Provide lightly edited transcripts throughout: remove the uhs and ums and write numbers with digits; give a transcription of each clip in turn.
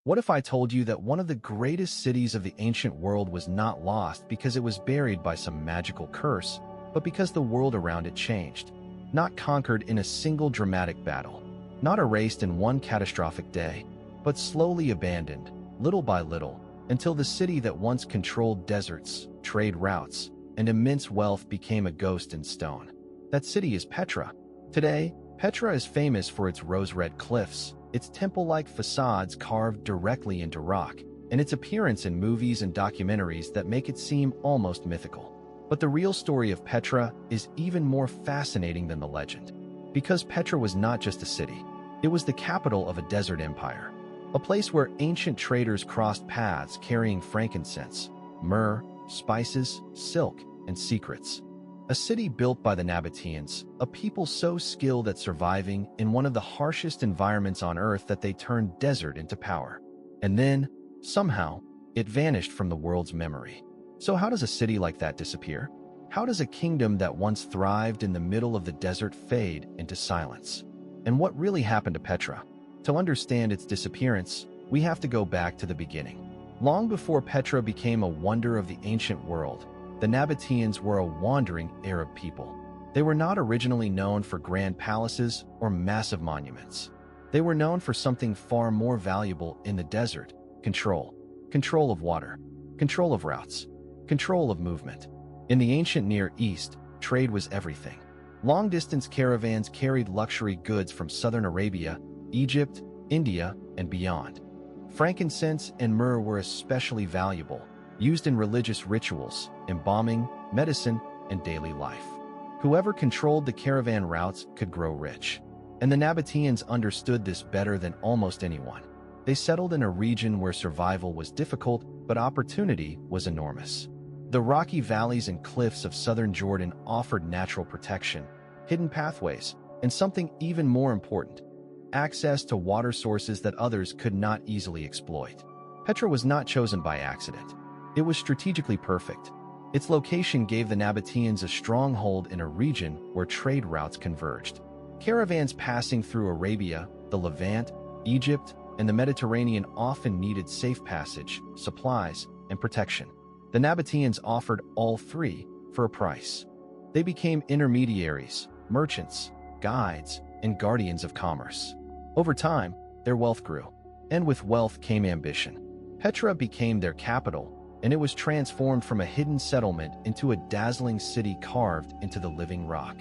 What if I told you that one of the greatest cities of the ancient world was not lost because it was buried by some magical curse, but because the world around it changed? Not conquered in a single dramatic battle, not erased in one catastrophic day, but slowly abandoned, little by little, until the city that once controlled deserts, trade routes, and immense wealth became a ghost in stone. That city is Petra. Today, Petra is famous for its rose-red cliffs, its temple-like facades carved directly into rock, and its appearance in movies and documentaries that make it seem almost mythical. But the real story of Petra is even more fascinating than the legend. Because Petra was not just a city, it was the capital of a desert empire, a place where ancient traders crossed paths carrying frankincense, myrrh, spices, silk, and secrets. A city built by the Nabataeans, a people so skilled at surviving in one of the harshest environments on Earth that they turned desert into power. And then, somehow, it vanished from the world's memory. So how does a city like that disappear? How does a kingdom that once thrived in the middle of the desert fade into silence? And what really happened to Petra? To understand its disappearance, we have to go back to the beginning. Long before Petra became a wonder of the ancient world, the Nabataeans were a wandering Arab people. They were not originally known for grand palaces or massive monuments. They were known for something far more valuable in the desert: control. Control of water, control of routes, control of movement. In the ancient Near East, trade was everything. Long-distance caravans carried luxury goods from southern Arabia, Egypt, India, and beyond. Frankincense and myrrh were especially valuable, used in religious rituals, embalming, medicine, and daily life. Whoever controlled the caravan routes could grow rich. And the Nabataeans understood this better than almost anyone. They settled in a region where survival was difficult, but opportunity was enormous. The rocky valleys and cliffs of southern Jordan offered natural protection, hidden pathways, and something even more important: access to water sources that others could not easily exploit. Petra was not chosen by accident. It was strategically perfect. Its location gave the Nabataeans a stronghold in a region where trade routes converged. Caravans passing through Arabia, the Levant, Egypt, and the Mediterranean often needed safe passage, supplies, and protection. The Nabataeans offered all three for a price. They became intermediaries, merchants, guides, and guardians of commerce. Over time, their wealth grew, and with wealth came ambition. Petra became their capital, and it was transformed from a hidden settlement into a dazzling city carved into the living rock.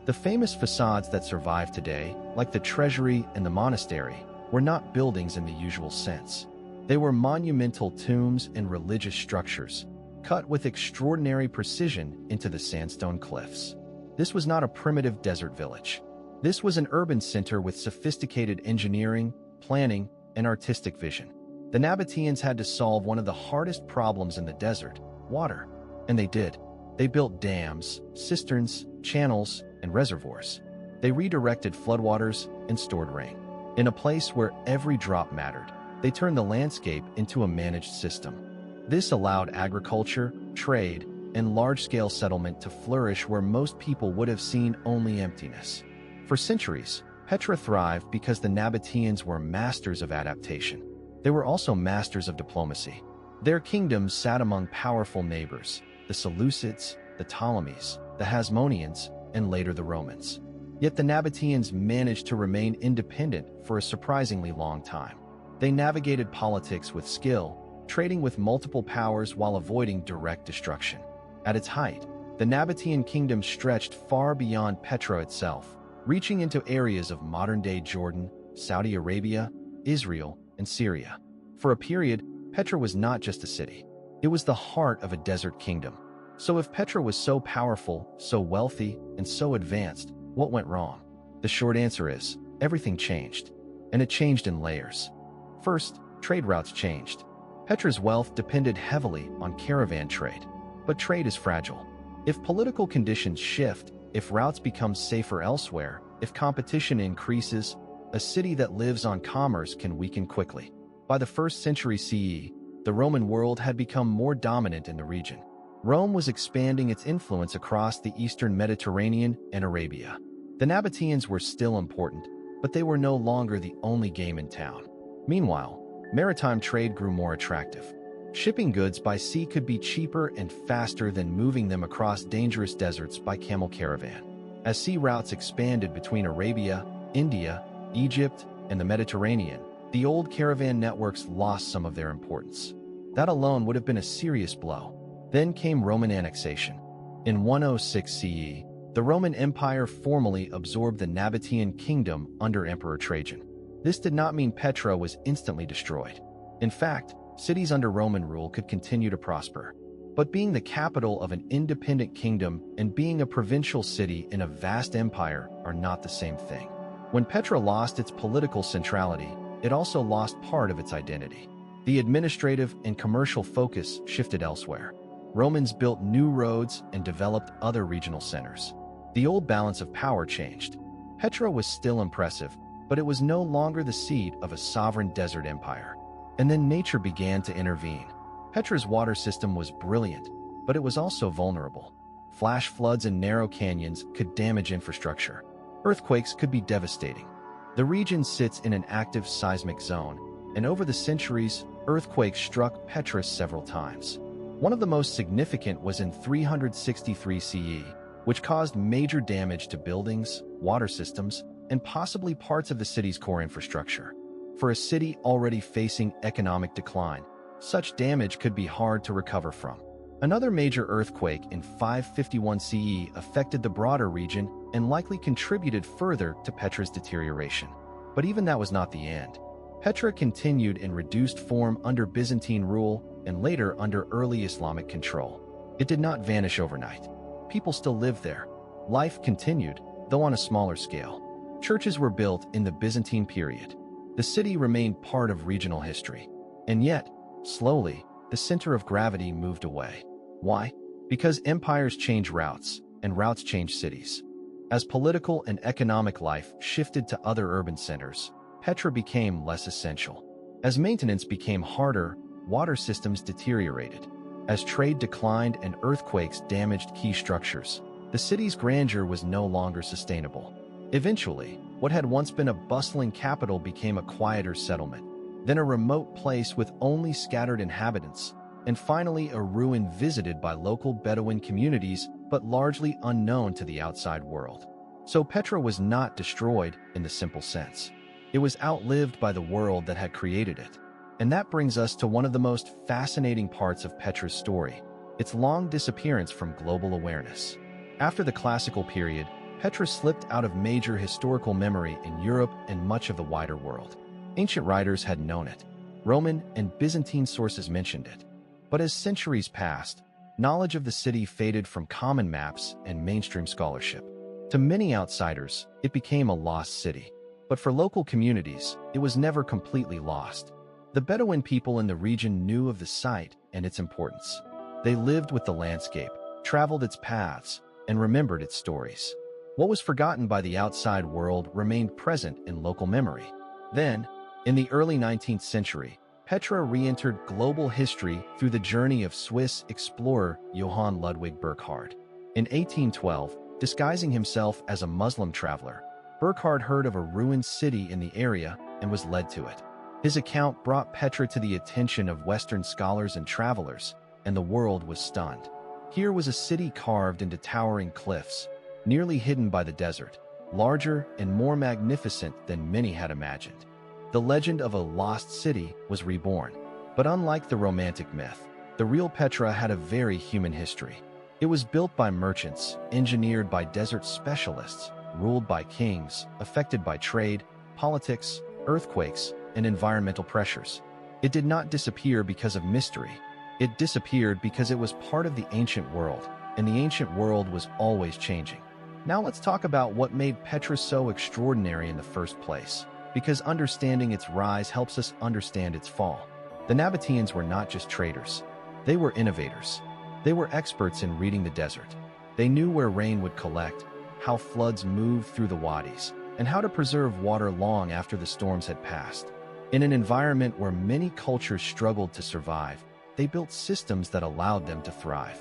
The famous facades that survive today, like the treasury and the monastery, were not buildings in the usual sense. They were monumental tombs and religious structures, cut with extraordinary precision into the sandstone cliffs. This was not a primitive desert village. This was an urban center with sophisticated engineering, planning, and artistic vision. The Nabataeans had to solve one of the hardest problems in the desert: water. And they did. They built dams, cisterns, channels, and reservoirs. They redirected floodwaters and stored rain. In a place where every drop mattered, they turned the landscape into a managed system. This allowed agriculture, trade, and large-scale settlement to flourish where most people would have seen only emptiness. For centuries, Petra thrived because the Nabataeans were masters of adaptation. They were also masters of diplomacy. Their kingdoms sat among powerful neighbors: the Seleucids, the Ptolemies, the Hasmoneans, and later the Romans. Yet the Nabataeans managed to remain independent for a surprisingly long time. They navigated politics with skill, trading with multiple powers while avoiding direct destruction. At its height, the Nabataean kingdom stretched far beyond Petra itself, reaching into areas of modern-day Jordan, Saudi Arabia, Israel, and Syria. For a period, Petra was not just a city. It was the heart of a desert kingdom. So if Petra was so powerful, so wealthy, and so advanced, what went wrong? The short answer is, everything changed. And it changed in layers. First, trade routes changed. Petra's wealth depended heavily on caravan trade. But trade is fragile. If political conditions shift, if routes become safer elsewhere, if competition increases, a city that lives on commerce can weaken quickly. By the 1st century CE, the Roman world had become more dominant in the region. Rome was expanding its influence across the eastern Mediterranean and Arabia. The Nabataeans were still important, but they were no longer the only game in town. Meanwhile, Maritime trade grew more attractive. Shipping goods by sea could be cheaper and faster than moving them across dangerous deserts by camel caravan. As sea routes expanded between Arabia, India, Egypt, and the Mediterranean, the old caravan networks lost some of their importance. That alone would have been a serious blow. Then came Roman annexation. In 106 CE, the Roman Empire formally absorbed the Nabataean kingdom under Emperor Trajan. This did not mean Petra was instantly destroyed. In fact, cities under Roman rule could continue to prosper. But being the capital of an independent kingdom and being a provincial city in a vast empire are not the same thing. When Petra lost its political centrality, it also lost part of its identity. The administrative and commercial focus shifted elsewhere. Romans built new roads and developed other regional centers. The old balance of power changed. Petra was still impressive, but it was no longer the seat of a sovereign desert empire. And then nature began to intervene. Petra's water system was brilliant, but it was also vulnerable. Flash floods and narrow canyons could damage infrastructure. Earthquakes could be devastating. The region sits in an active seismic zone, and over the centuries, earthquakes struck Petra several times. One of the most significant was in 363 CE, which caused major damage to buildings, water systems, and possibly parts of the city's core infrastructure. For a city already facing economic decline, such damage could be hard to recover from. Another major earthquake in 551 CE affected the broader region and likely contributed further to Petra's deterioration. But even that was not the end. Petra continued in reduced form under Byzantine rule and later under early Islamic control. It did not vanish overnight. People still lived there. Life continued, though on a smaller scale. Churches were built in the Byzantine period. The city remained part of regional history. And yet, slowly, the center of gravity moved away. Why? Because empires change routes, and routes change cities. As political and economic life shifted to other urban centers, Petra became less essential. As maintenance became harder, water systems deteriorated. As trade declined and earthquakes damaged key structures, the city's grandeur was no longer sustainable. Eventually, what had once been a bustling capital became a quieter settlement, then a remote place with only scattered inhabitants, and finally a ruin visited by local Bedouin communities but largely unknown to the outside world. So Petra was not destroyed in the simple sense. It was outlived by the world that had created it. And that brings us to one of the most fascinating parts of Petra's story, its long disappearance from global awareness. After the classical period, Petra slipped out of major historical memory in Europe and much of the wider world. Ancient writers had known it. Roman and Byzantine sources mentioned it. But as centuries passed, knowledge of the city faded from common maps and mainstream scholarship. To many outsiders, it became a lost city. But for local communities, it was never completely lost. The Bedouin people in the region knew of the site and its importance. They lived with the landscape, traveled its paths, and remembered its stories. What was forgotten by the outside world remained present in local memory. Then, in the early 19th century, Petra re-entered global history through the journey of Swiss explorer Johann Ludwig Burckhardt. In 1812, disguising himself as a Muslim traveler, Burckhardt heard of a ruined city in the area and was led to it. His account brought Petra to the attention of Western scholars and travelers, and the world was stunned. Here was a city carved into towering cliffs, nearly hidden by the desert, larger and more magnificent than many had imagined. The legend of a lost city was reborn. But unlike the romantic myth, the real Petra had a very human history. It was built by merchants, engineered by desert specialists, ruled by kings, affected by trade, politics, earthquakes, and environmental pressures. It did not disappear because of mystery. It disappeared because it was part of the ancient world, and the ancient world was always changing. Now let's talk about what made Petra so extraordinary in the first place, because understanding its rise helps us understand its fall. The Nabataeans were not just traders. They were innovators. They were experts in reading the desert. They knew where rain would collect, how floods moved through the wadis, and how to preserve water long after the storms had passed. In an environment where many cultures struggled to survive, they built systems that allowed them to thrive.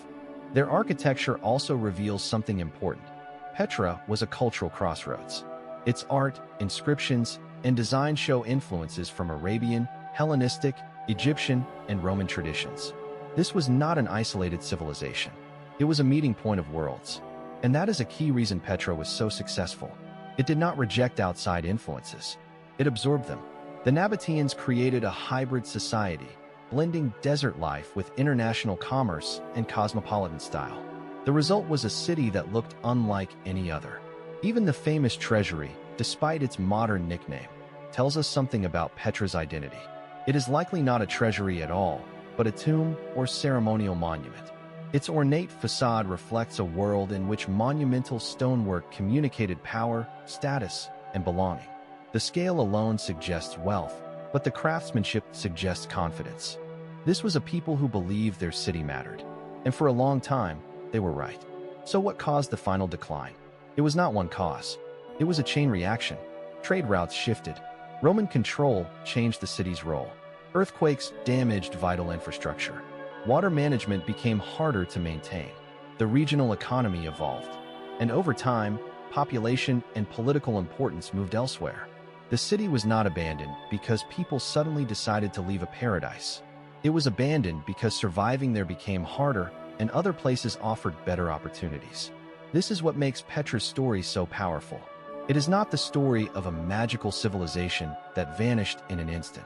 Their architecture also reveals something important. Petra was a cultural crossroads. Its art, inscriptions, and design show influences from Arabian, Hellenistic, Egyptian, and Roman traditions. This was not an isolated civilization. It was a meeting point of worlds. And that is a key reason Petra was so successful. It did not reject outside influences. It absorbed them. The Nabataeans created a hybrid society, blending desert life with international commerce and cosmopolitan style. The result was a city that looked unlike any other. Even the famous treasury, despite its modern nickname, tells us something about Petra's identity. It is likely not a treasury at all, but a tomb or ceremonial monument. Its ornate facade reflects a world in which monumental stonework communicated power, status, and belonging. The scale alone suggests wealth, but the craftsmanship suggests confidence. This was a people who believed their city mattered, and for a long time, they were right. So what caused the final decline? It was not one cause. It was a chain reaction. Trade routes shifted. Roman control changed the city's role. Earthquakes damaged vital infrastructure. Water management became harder to maintain. The regional economy evolved. And over time, population and political importance moved elsewhere. The city was not abandoned because people suddenly decided to leave a paradise. It was abandoned because surviving there became harder and other places offered better opportunities. This is what makes Petra's story so powerful. It is not the story of a magical civilization that vanished in an instant.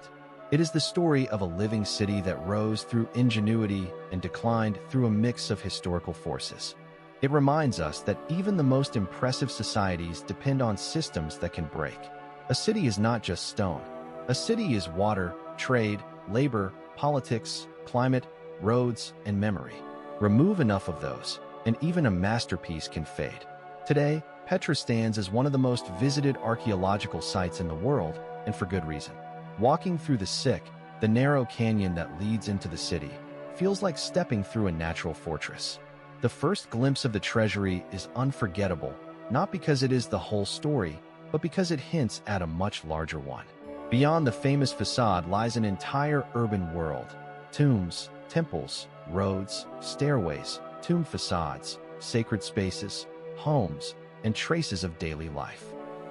It is the story of a living city that rose through ingenuity and declined through a mix of historical forces. It reminds us that even the most impressive societies depend on systems that can break. A city is not just stone. A city is water, trade, labor, politics, climate, roads, and memory. Remove enough of those, and even a masterpiece can fade. Today, Petra stands as one of the most visited archaeological sites in the world, and for good reason. Walking through the Sick, the narrow canyon that leads into the city, feels like stepping through a natural fortress. The first glimpse of the treasury is unforgettable, not because it is the whole story, but because it hints at a much larger one. Beyond the famous facade lies an entire urban world. Tombs, temples, roads, stairways, tomb facades, sacred spaces, homes, and traces of daily life.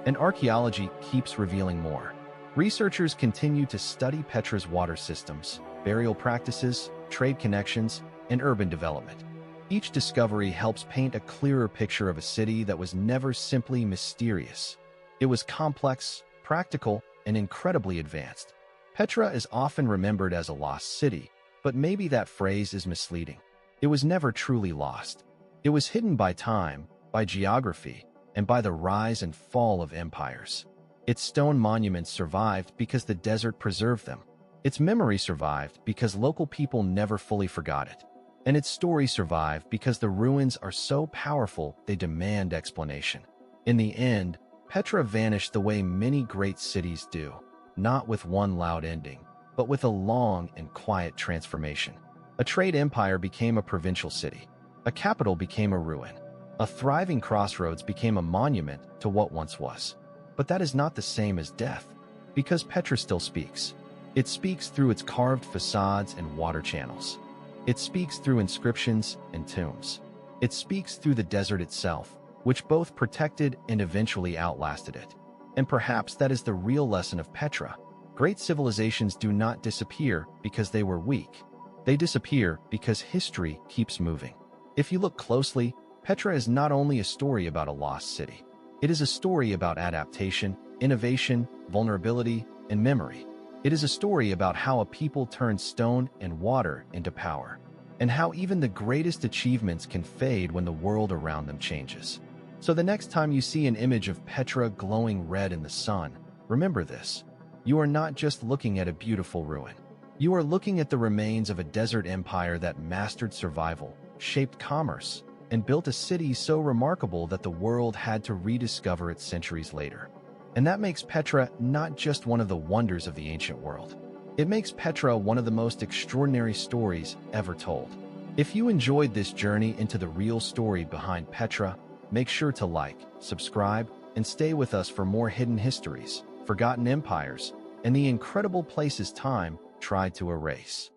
And archaeology keeps revealing more. Researchers continue to study Petra's water systems, burial practices, trade connections, and urban development. Each discovery helps paint a clearer picture of a city that was never simply mysterious. It was complex, practical, and incredibly advanced. Petra is often remembered as a lost city, but maybe that phrase is misleading. It was never truly lost. It was hidden by time, by geography, and by the rise and fall of empires. Its stone monuments survived because the desert preserved them. Its memory survived because local people never fully forgot it. And its story survived because the ruins are so powerful they demand explanation. In the end, Petra vanished the way many great cities do, not with one loud ending, but with a long and quiet transformation. A trade empire became a provincial city. A capital became a ruin. A thriving crossroads became a monument to what once was. But that is not the same as death, because Petra still speaks. It speaks through its carved facades and water channels. It speaks through inscriptions and tombs. It speaks through the desert itself, which both protected and eventually outlasted it. And perhaps that is the real lesson of Petra. Great civilizations do not disappear because they were weak. They disappear because history keeps moving. If you look closely, Petra is not only a story about a lost city. It is a story about adaptation, innovation, vulnerability, and memory. It is a story about how a people turned stone and water into power, and how even the greatest achievements can fade when the world around them changes. So the next time you see an image of Petra glowing red in the sun, remember this. You are not just looking at a beautiful ruin. You are looking at the remains of a desert empire that mastered survival, shaped commerce, and built a city so remarkable that the world had to rediscover it centuries later. And that makes Petra not just one of the wonders of the ancient world. It makes Petra one of the most extraordinary stories ever told. If you enjoyed this journey into the real story behind Petra, make sure to like, subscribe, and stay with us for more hidden histories, forgotten empires, and the incredible places time tried to erase.